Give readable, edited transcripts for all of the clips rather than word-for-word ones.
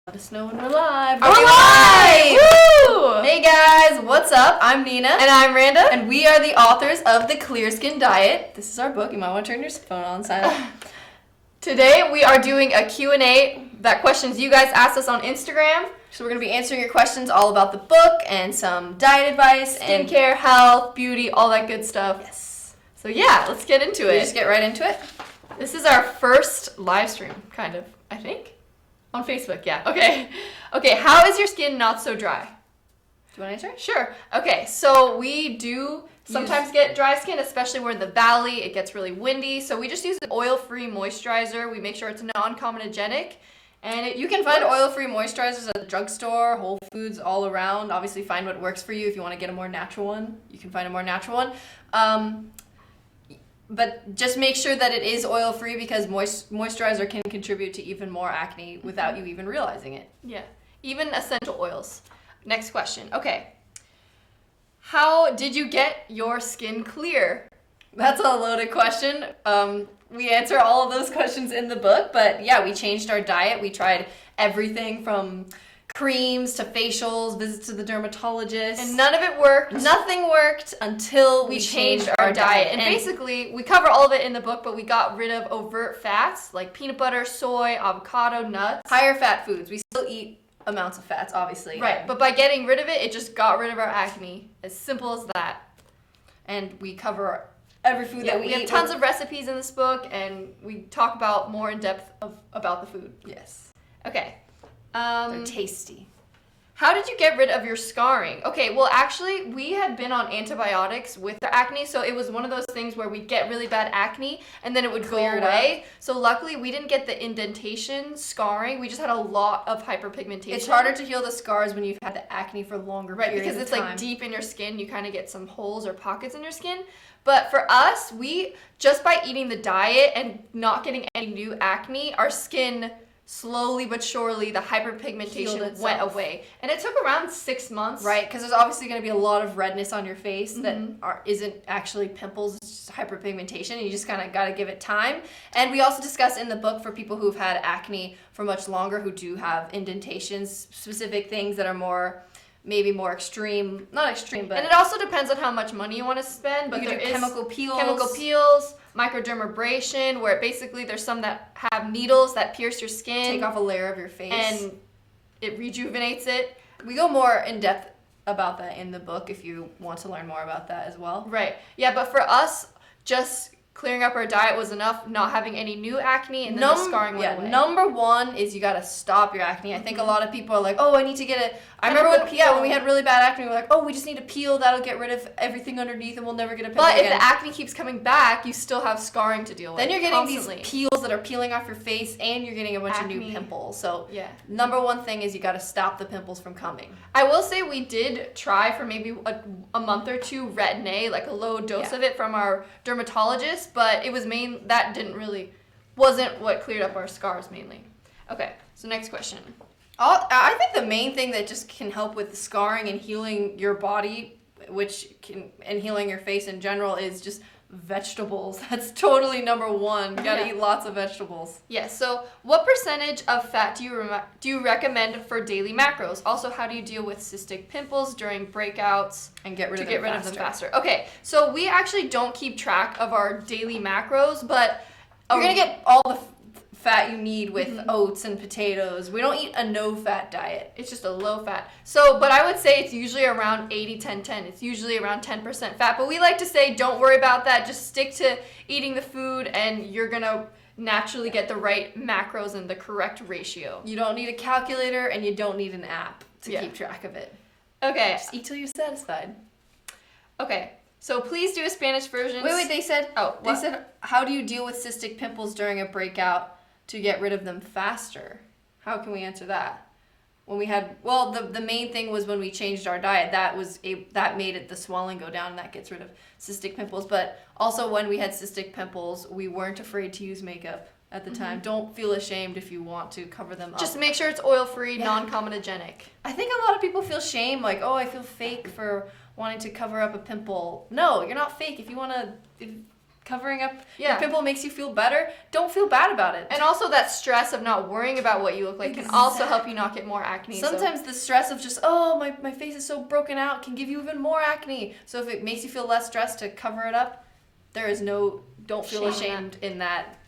Let us know when we're live. We're live! Woo! Hey guys, what's up? I'm Nina. And I'm Randa. And we are the authors of The Clear Skin Diet. This is our book. You might want to turn your phone on silent. Today we are doing a Q&A that questions you guys asked us on Instagram. So we're going to be answering your questions all about the book and some diet advice, Skincare, health, beauty, all that good stuff. Yes. So yeah, let's get into it. Just get right into it. This is our first live stream, kind of, I think. On Facebook, yeah. Okay, how is your skin not so dry? Do you want to answer? Sure. Okay, so we do sometimes get dry skin, especially we're in the valley. It gets really windy, so we just use an oil-free moisturizer. We make sure it's non-comedogenic. And you can find oil-free moisturizers at the drugstore, Whole Foods, all around. Obviously, find what works for you. If you want to get a more natural one, you can find a more natural one. But just make sure that it is oil-free because moisturizer can contribute to even more acne without you even realizing it. Yeah, even essential oils. Next question. Okay. How did you get your skin clear? That's a loaded question. We answer all of those questions in the book, but yeah, we changed our diet. We tried everything from creams to facials, visits to the dermatologist. And none of it worked. Nothing worked until we changed our diet. And basically, we cover all of it in the book, but we got rid of overt fats like peanut butter, soy, avocado, nuts. Higher fat foods. We still eat amounts of fats, obviously. Right, but by getting rid of it, it just got rid of our acne. As simple as that. And we cover every food that we eat. We have tons of recipes in this book, and we talk about more in depth about the food. Yes. Okay. They're tasty. How did you get rid of your scarring? Okay, well actually we had been on antibiotics with the acne, so it was one of those things where we'd get really bad acne and then it would go away. So luckily we didn't get the indentation, scarring, we just had a lot of hyperpigmentation. It's harder to heal the scars when you've had the acne for longer periods because it's of time. Like deep in your skin, you kind of get some holes or pockets in your skin. But for us, we just by eating the diet and not getting any new acne, our skin slowly but surely the hyperpigmentation went away, and it took around 6 months. Right, because there's obviously going to be a lot of redness on your face that isn't actually pimples, it's just hyperpigmentation, and you just kind of got to give it time. And we also discuss in the book for people who've had acne for much longer, who do have indentations, specific things that are maybe more extreme, not extreme, but... And it also depends on how much money you want to spend, but there is chemical peels, microdermabrasion, where basically there's some that have needles that pierce your skin. Take off a layer of your face. And it rejuvenates it. We go more in depth about that in the book if you want to learn more about that as well. Right. Yeah, but for us, just clearing up our diet was enough, not having any new acne, and then the scarring went away. Number one is you got to stop your acne. I think a lot of people are like, oh, I need to get it. I remember when we had really bad acne, we were like, oh, we just need a peel. That'll get rid of everything underneath and we'll never get a pimple again. But if the acne keeps coming back, you still have scarring to deal with. Then you're getting these peels that are peeling off your face and you're getting a bunch of new pimples. So number one thing is you got to stop the pimples from coming. I will say we did try for maybe a month or two Retin-A, like a low dose of it from our dermatologist, but it was wasn't what cleared up our scars mainly. Okay, so next question. I think the main thing that just can help with scarring and healing your body, and healing your face in general, is just vegetables. That's totally number one. You gotta eat lots of vegetables. Yes. So, what percentage of fat do you recommend for daily macros? Also, how do you deal with cystic pimples during breakouts and get rid of them faster? Okay. So we actually don't keep track of our daily macros, but you're gonna get all the fat you need with oats and potatoes. We don't eat a no-fat diet. It's just a low-fat. So, but I would say it's usually around 80-10-10. It's usually around 10% fat. But we like to say don't worry about that. Just stick to eating the food and you're going to naturally get the right macros and the correct ratio. You don't need a calculator and you don't need an app to keep track of it. Okay. Just eat till you're satisfied. Okay. So please do a Spanish version. Wait, they said, how do you deal with cystic pimples during a breakout to get rid of them faster? How can we answer that? When we had, the main thing was when we changed our diet, that made the swelling go down, and that gets rid of cystic pimples. But also when we had cystic pimples, we weren't afraid to use makeup at the time. Don't feel ashamed if you want to cover them up. Just make sure it's oil-free, non-comedogenic. I think a lot of people feel shame, like, oh, I feel fake for wanting to cover up a pimple. No, you're not fake. If you want to covering up your pimple makes you feel better, don't feel bad about it. And also that stress of not worrying about what you look like can also help you not get more acne. Sometimes the stress of just, oh, my face is so broken out can give you even more acne. So if it makes you feel less stressed to cover it up, don't feel ashamed in that.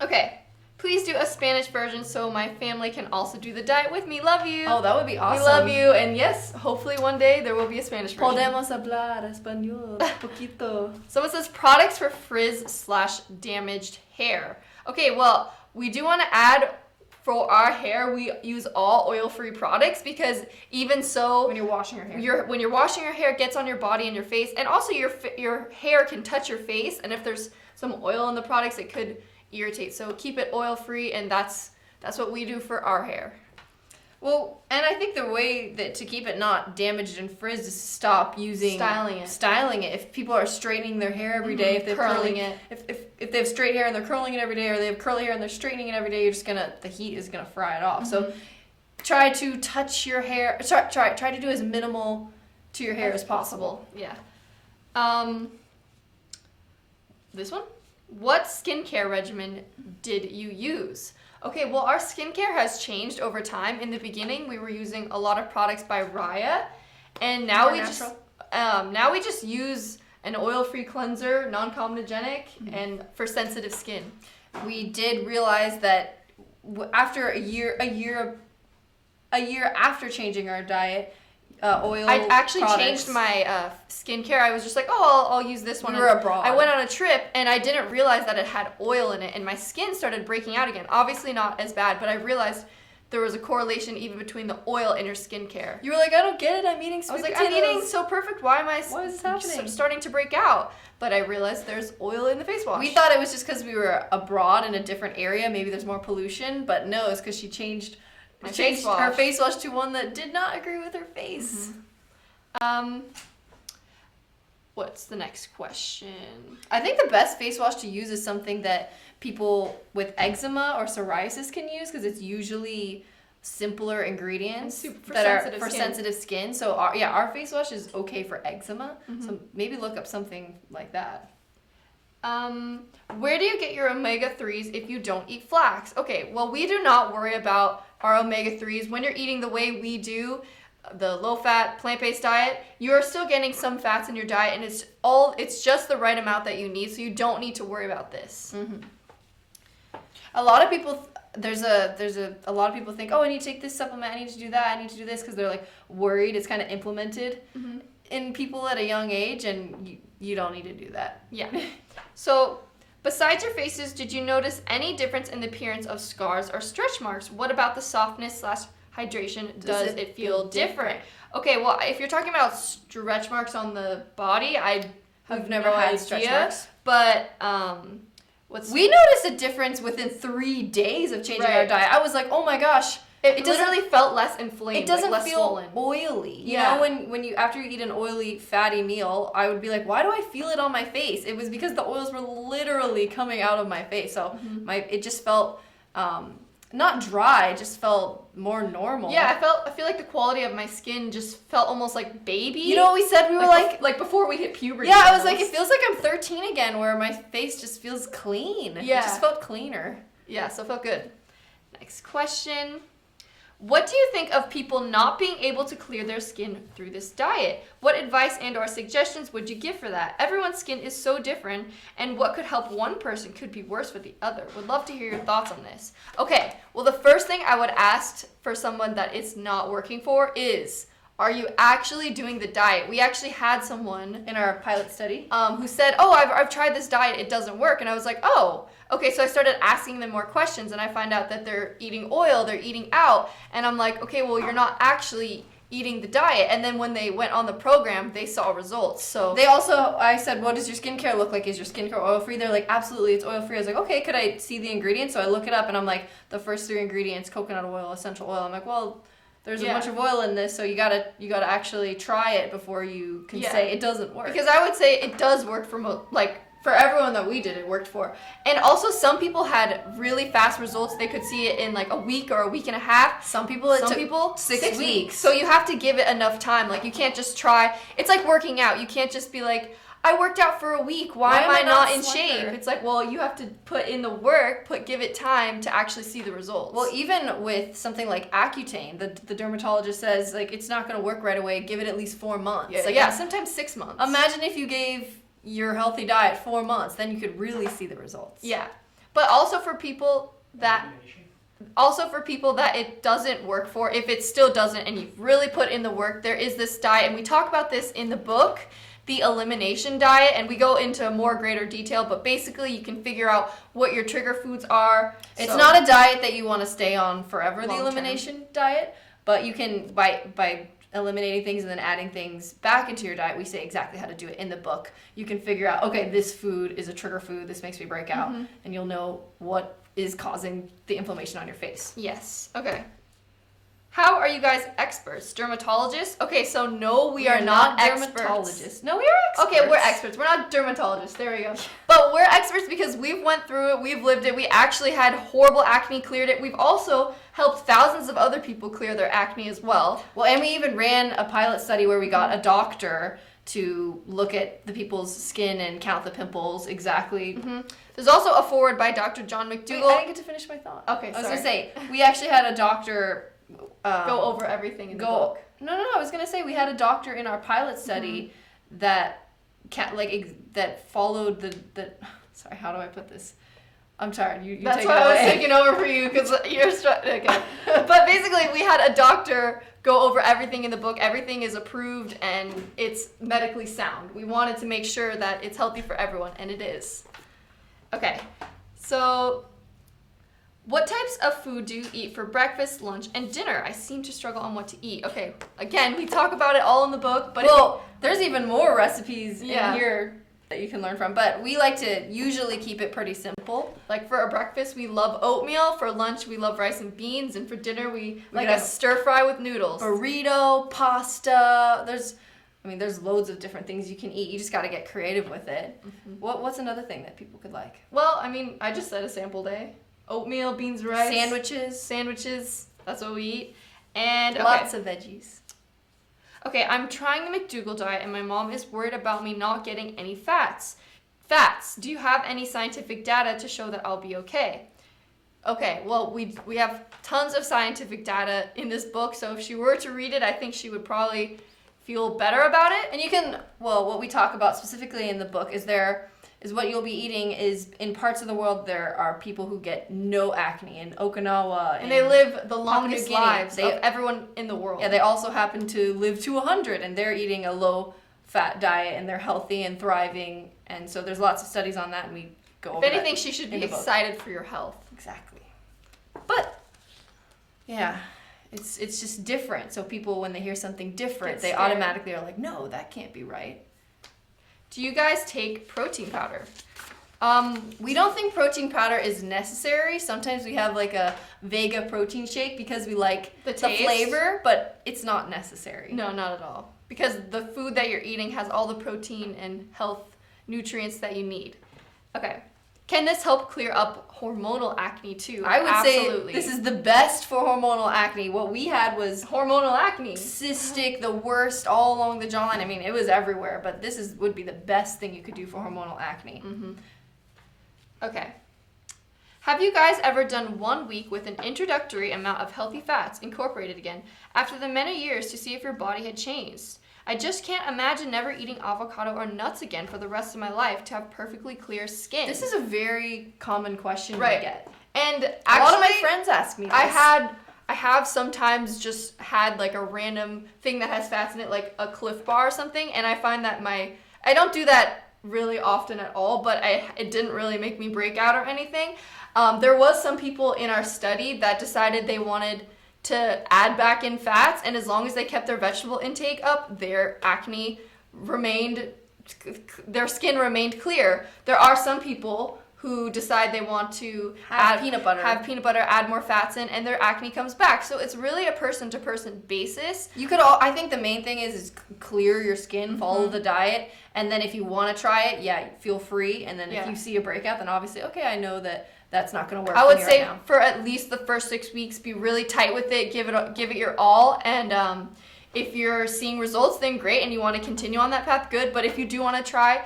Okay. Please do a Spanish version so my family can also do the diet with me. Love you. Oh, that would be awesome. We love you. And yes, hopefully one day there will be a Spanish version. Podemos hablar español poquito. Someone says products for frizz/damaged hair. Okay, well, we do want to add for our hair, we use all oil-free products because even so, when you're washing your hair, when you're washing your hair, it gets on your body and your face, and also your hair can touch your face, and if there's some oil in the products, it could irritate. So keep it oil-free, and that's what we do for our hair. Well, and I think the way that to keep it not damaged and frizzed is to stop using styling it. If people are straightening their hair every day, if they're curling it, if they have straight hair and they're curling it every day, or they have curly hair and they're straightening it every day, the heat is gonna fry it off. So try to touch your hair. Try to do as minimal to your hair as possible. Yeah. This one. What skincare regimen did you use? Okay, well, our skincare has changed over time. In the beginning, we were using a lot of products by Raya, and now we just use an oil-free cleanser, non-comedogenic, and for sensitive skin. We did realize that after a year after changing our diet, oil. I actually products. changed my skincare. I was just like, oh, I'll use this one. We were abroad. I went on a trip and I didn't realize that it had oil in it, and my skin started breaking out again. Obviously not as bad, but I realized there was a correlation even between the oil and your skincare. You were like, I don't get it. I'm eating sweet potatoes. I'm eating so perfect. Why is this happening? Starting to break out? But I realized there's oil in the face wash. We thought it was just because we were abroad in a different area. Maybe there's more pollution, but no, it's because she changed her face wash to one that did not agree with her face. What's the next question? I think the best face wash to use is something that people with eczema or psoriasis can use because it's usually simpler ingredients for sensitive skin. So our face wash is okay for eczema. So maybe look up something like that. Where do you get your omega-3s if you don't eat flax? Okay, well, we do not worry about our omega-3s. When you're eating the way we do, the low-fat, plant-based diet, you're still getting some fats in your diet, and it's just the right amount that you need, so you don't need to worry about this. A lot of people, a lot of people think, oh, I need to take this supplement, I need to do that, I need to do this, because they're like worried it's kind of implemented in people at a young age, and you don't need to do that. Yeah. So, besides your faces, did you notice any difference in the appearance of scars or stretch marks? What about the softness/hydration? Does it feel different? Okay, well, if you're talking about stretch marks on the body, I have never had stretch marks. But we noticed a difference within 3 days of changing our diet. I was like, oh my gosh. It literally felt less inflamed. It doesn't less feel swollen. oily. You know, when you after you eat an oily, fatty meal, I would be like, why do I feel it on my face? It was because the oils were literally coming out of my face. So it just felt not dry, it just felt more normal. Yeah, I feel like the quality of my skin just felt almost like baby. You know what we said? We were like before we hit puberty. Yeah, I was like, it feels like I'm 13 again, where my face just feels clean. Yeah. It just felt cleaner. Yeah, so it felt good. Next question. What do you think of people not being able to clear their skin through this diet? What advice and or suggestions would you give for that? Everyone's skin is so different, and what could help one person could be worse for the other. Would love to hear your thoughts on this. Okay, well, the first thing I would ask for someone that it's not working for is, are you actually doing the diet? We actually had someone in our pilot study who said, oh, I've tried this diet, it doesn't work. And I was like, oh, okay. So I started asking them more questions, and I find out that they're eating oil, they're eating out. And I'm like, okay, well, you're not actually eating the diet. And then when they went on the program, they saw results. So I said, what does your skincare look like? Is your skincare oil-free? They're like, absolutely, it's oil-free. I was like, okay, could I see the ingredients? So I look it up, and I'm like, the first 3 ingredients, coconut oil, essential oil. I'm like, well, there's a bunch of oil in this, so you gotta actually try it before you can say it doesn't work. Because I would say it does work for everyone that we did, it worked for. And also, some people had really fast results. They could see it in like a week or a week and a half. Some people it took 6 weeks. So you have to give it enough time. Like, you can't just try. It's like working out. You can't just be like, I worked out for a week. Why am I not in slicker? shape? It's like, well, you have to put in the work, give it time to actually see the results. Well, even with something like Accutane, the dermatologist says, like, it's not going to work right away. Give it at least 4 months. Sometimes 6 months. Imagine if you gave your healthy diet 4 months, then you could really see the results. Yeah. But also for people that it doesn't work for, if it still doesn't and you've really put in the work, there is this diet, and we talk about this in the book, the Elimination diet, and we go into more greater detail, but basically you can figure out what your trigger foods are. It's not a diet that you want to stay on forever, the Long-term. Elimination diet, but you can, by eliminating things and then adding things back into your diet, we say exactly how to do it in the book. You can figure out, okay, this food is a trigger food, this makes me break out, and you'll know what is causing the inflammation on your face. Yes. Okay. How are you guys experts? Dermatologists? Okay, so no, we are not dermatologists. No, we are experts. Okay, we're experts. We're not dermatologists. There we go. But we're experts because we've went through it. We've lived it. We actually had horrible acne, cleared it. We've also helped thousands of other people clear their acne as well. Well, and we even ran a pilot study where we got a doctor to look at the people's skin and count the pimples exactly. There's also a foreword by Dr. John McDougall. Wait, I didn't get to finish my thought. Okay, I was going to say, we actually had a doctor go over everything in the book. No, I was going to say we had a doctor in our pilot study that that followed the sorry, how do I put this? I'm tired. You That's take why it away. I was taking over for you because you're okay. But basically, we had a doctor go over everything in the book. Everything is approved and it's medically sound. We wanted to make sure that it's healthy for everyone, and it is. Okay, so what types of food do you eat for breakfast, lunch, and dinner? I seem to struggle on what to eat. Okay, again, we talk about it all in the book, but there's even more recipes in here that you can learn from, but we like to usually keep it pretty simple. Like for a breakfast, we love oatmeal. For lunch, we love rice and beans, and for dinner, we like a stir fry with noodles. Burrito, pasta. There's loads of different things you can eat. You just got to get creative with it. What's another thing that people could like? Well, I just said a sample day. Oatmeal, beans, rice. Sandwiches. That's what we eat. And lots of veggies. Okay, I'm trying the McDougall diet, and my mom is worried about me not getting any fats. Fats. Do you have any scientific data to show that I'll be okay? Okay, well, we have tons of scientific data in this book, so if she were to read it, I think she would probably feel better about it. And you can, what we talk about specifically in the book is what you'll be eating is in parts of the world there are people who get no acne in Okinawa. And they live the longest lives of everyone in the world. Yeah, they also happen to live to 100 and they're eating a low-fat diet and they're healthy and thriving. And so there's lots of studies on that and we go over that. If anything, she should be excited for your health. Exactly. But, yeah, it's just different. So people, when they hear something different, they automatically are like, no, that can't be right. Do you guys take protein powder? We don't think protein powder is necessary. Sometimes we have like a Vega protein shake because we like the flavor, but it's not necessary. No, not at all. Because the food that you're eating has all the protein and health nutrients that you need. Okay. Can this help clear up hormonal acne too? I would say this is the best for hormonal acne. What we had was hormonal acne. Cystic, the worst, all along the jawline. It was everywhere, but this would be the best thing you could do for hormonal acne. Okay. Have you guys ever done 1 week with an introductory amount of healthy fats incorporated again after the many years to see if your body had changed? I just can't imagine never eating avocado or nuts again for the rest of my life to have perfectly clear skin. This is a very common question we get. And actually, a lot of my friends ask me this. I have sometimes just had like a random thing that has fats in it, like a Cliff Bar or something, and I find that I don't do that really often at all, but it didn't really make me break out or anything. There was some people in our study that decided they wanted to add back in fats, and as long as they kept their vegetable intake up, their skin remained clear. There are some people who decide they want to have peanut butter, add more fats in, and their acne comes back. So it's really a person-to-person basis. I think the main thing is clear your skin, follow the diet, and then if you want to try it, feel free. And then if you see a breakout, then obviously, okay, I know that's not going to work. I would say for at least the first 6 weeks, be really tight with it, give it your all, and If you're seeing results, then great, and you want to continue on that path, good. But if you do want to try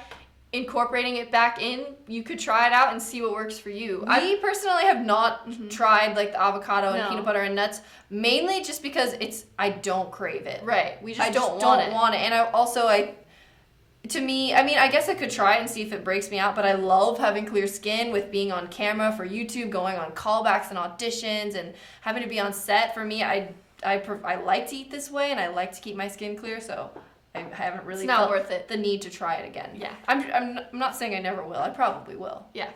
incorporating it back in, you could try it out and see what works for you. I personally have not tried like the avocado and No. peanut butter and nuts, mainly just because I don't crave it. Right. We just I don't don't want it. And to me, I mean, I guess I could try it and see if it breaks me out, but I love having clear skin with being on camera for YouTube, going on callbacks and auditions, and having to be on set. For me, I like to eat this way, and I like to keep my skin clear, so I haven't really It's not felt worth it. the need to try it again. Yeah. I'm not saying I never will. I probably will. Yeah.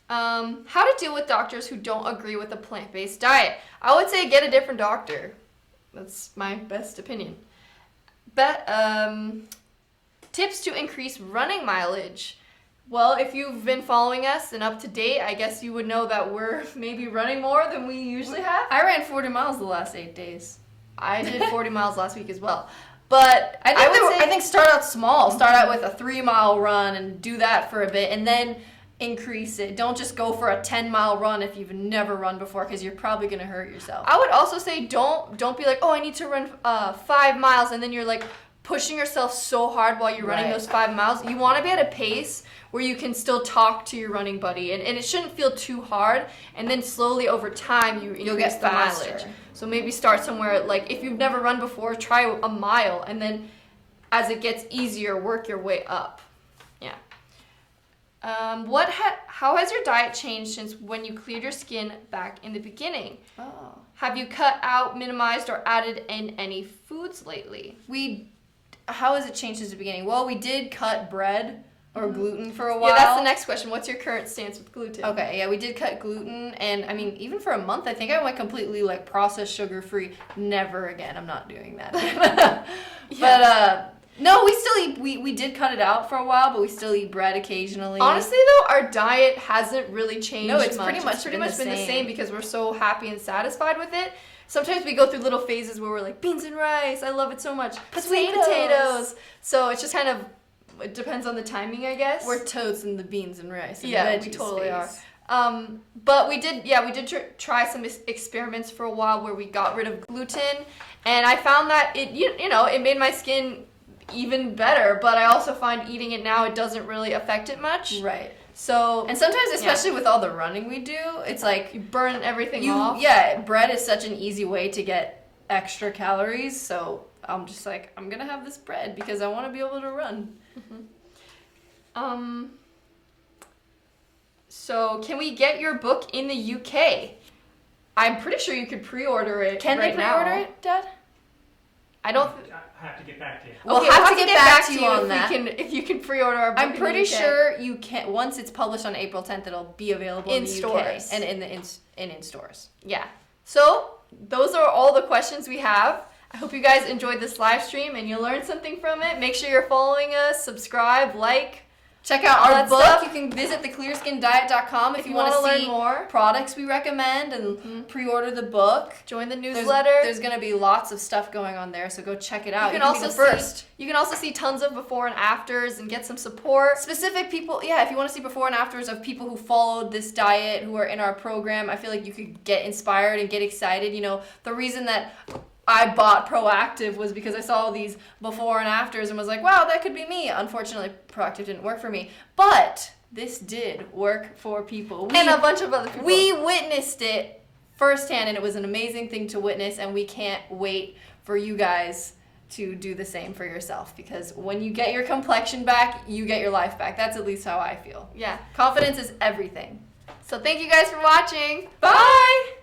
How to deal with doctors who don't agree with a plant-based diet. I would say get a different doctor. That's my best opinion. Tips to increase running mileage. Well, if you've been following us and up to date, I guess you would know that we're maybe running more than we usually have. I ran 40 miles the last 8 days. I did 40 miles last week as well. But I think start out small. Start out with a 3-mile run and do that for a bit, and then increase it. Don't just go for a 10-mile run if you've never run before, because you're probably gonna hurt yourself. I would also say don't be like, oh, I need to run 5 miles, and then you're like pushing yourself so hard while you're running those 5 miles. You want to be at a pace where you can still talk to your running buddy, and it shouldn't feel too hard, and then slowly over time you'll get the mileage. So maybe start somewhere, like if you've never run before, try a mile, and then as it gets easier, work your way up. Yeah. How has your diet changed since when you cleared your skin back in the beginning? Oh. Have you cut out, minimized, or added in any foods lately? How has it changed since the beginning? Well, we did cut bread or gluten for a while. Yeah, that's the next question. What's your current stance with gluten? Okay, yeah, we did cut gluten, and I mean, even for a month, I think I went completely like processed sugar-free. Never again. I'm not doing that. But no, we still eat. We did cut it out for a while, but we still eat bread occasionally. Honestly, though, our diet hasn't really changed. No, it's much. pretty much It's pretty much been the same because we're so happy and satisfied with it. Sometimes we go through little phases where we're like, beans and rice, I love it so much. Sweet potatoes. So it's just kind of, it depends on the timing, I guess. We're toads in the beans and rice. And Yeah, we totally are. But we did try some experiments for a while where we got rid of gluten, and I found that it made my skin even better, but I also find eating it now, it doesn't really affect it much. Right. So, and sometimes, especially with all the running we do, it's like you burn everything off. Yeah, bread is such an easy way to get extra calories, so I'm just like, I'm gonna have this bread because I want to be able to run. So can we get your book in the UK? I'm pretty sure you could pre-order it. Can they pre-order it, Dad? I don't. I have to get back to you. We'll have to get back to you on that. If you can pre-order our book. I'm pretty sure you can. Once it's published on April 10th, it'll be available in the stores UK and in stores. Yeah. So those are all the questions we have. I hope you guys enjoyed this live stream and you learned something from it. Make sure you're following us, subscribe, like. Check out all our that book. stuff. You can visit theclearskindiet.com if you want to learn see more products we recommend and pre-order the book. Join the newsletter. There's going to be lots of stuff going on there, so go check it out. You can also see tons of before and afters and get some support. Specific people, if you want to see before and afters of people who followed this diet, who are in our program, I feel like you could get inspired and get excited. You know, the reason that I bought Proactive was because I saw these before and afters and was like, wow, that could be me. Unfortunately, Proactive didn't work for me. But this did work for people. And a bunch of other people. We witnessed it firsthand, and it was an amazing thing to witness, and we can't wait for you guys to do the same for yourself, because when you get your complexion back, you get your life back. That's at least how I feel. Yeah. Confidence is everything. So thank you guys for watching. Bye!